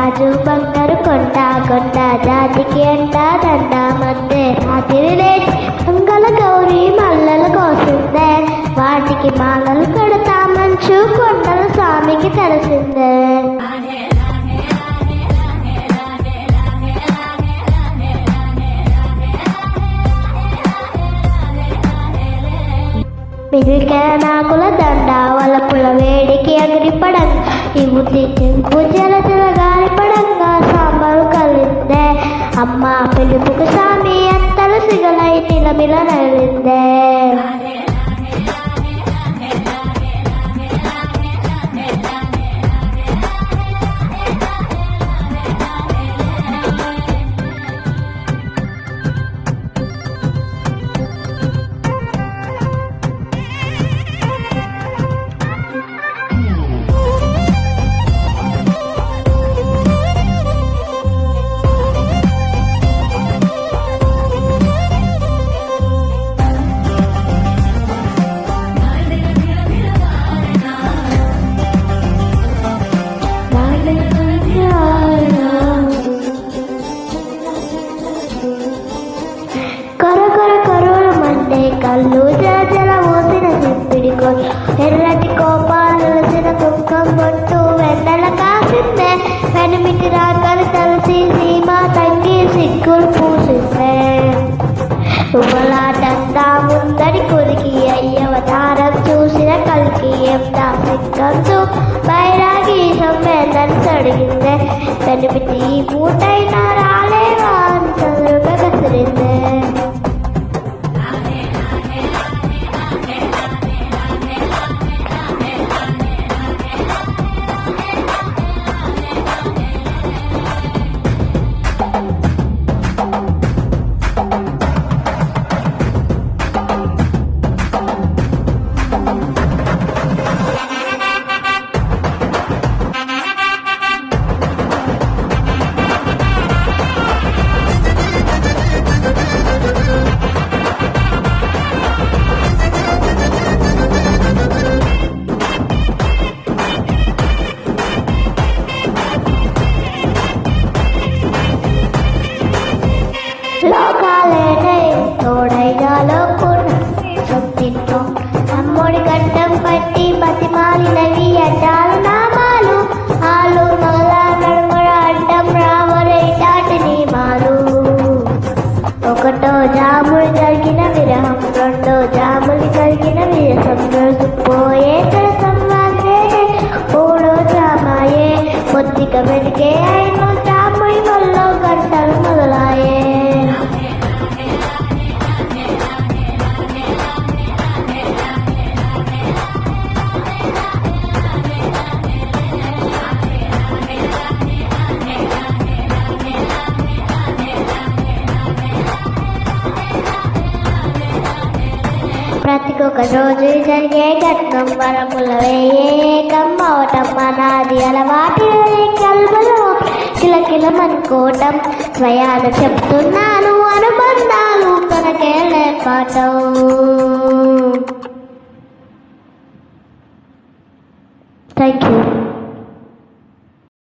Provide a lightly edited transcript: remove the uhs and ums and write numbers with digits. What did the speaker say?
రాజు బంగారు కొండ కొండ జాతికి అంట దండ మధ్య రాత్రి లేచి మంగళ గౌరీ మల్లలు కోసిందే వాటికి మాలలు కడతా మంచు కొండల స్వామికి తెలిసిందే. మిదికే నాకుల దండ వలపుల వేడికి అగిరిపడంగా ఇవుతి చెంపు జలజల గాలిపడంగా సాంబారు కలిందే అమ్మ పిలుపుకు స్వామి అంతలు సిగలై నిలమిల నలిందే. కళ్ళు జల ఊసిన సింపిడికో ఎర్రటి కోపాలు వెలసిన కుంకం బొట్టు వెన్నెల కాసిందే వెనుమిటి రాకలు తలసి సీమ తంగి సిగ్గులు పూసిందే. ఉమలాటంతా ముందడి కొరికి అయ్యవతారం చూసిన కలికి ఎంత సిగ్గంతు బైరాగి సమ్మేదని అడిగిందే వెనుమిటి మూటైనా రాలేవా అని చదువుగా కసిరిందే. లోకాలేనే తోడైగా లోకున్నో అమ్మోడి గడ్డం పట్టి బతిమాలినవి అడ్డాలు నామాలు ఆలు మగల నడుముడ అడ్డం రావలే దాటి నియమాలు. ఒకటో జాములు కలిగిన విరహం రెండో జాములు కలిగిన విరసం రోజుపోయే సంవాదే మూడో జామాయే కొద్దిగ వెతికే అయినో జాముడి వల్ల గంటలు మొదలాయే. ప్రతికొక రోజు జరిగే ఘట్టం వరముల వేయేకం అవటం అనాది అలవాటి కల్పలో కిలకిలమనుకోవటం స్వయాన చెప్తున్నాను అనుబంధాలు కనకేళ్ళే పాఠం. Thank you.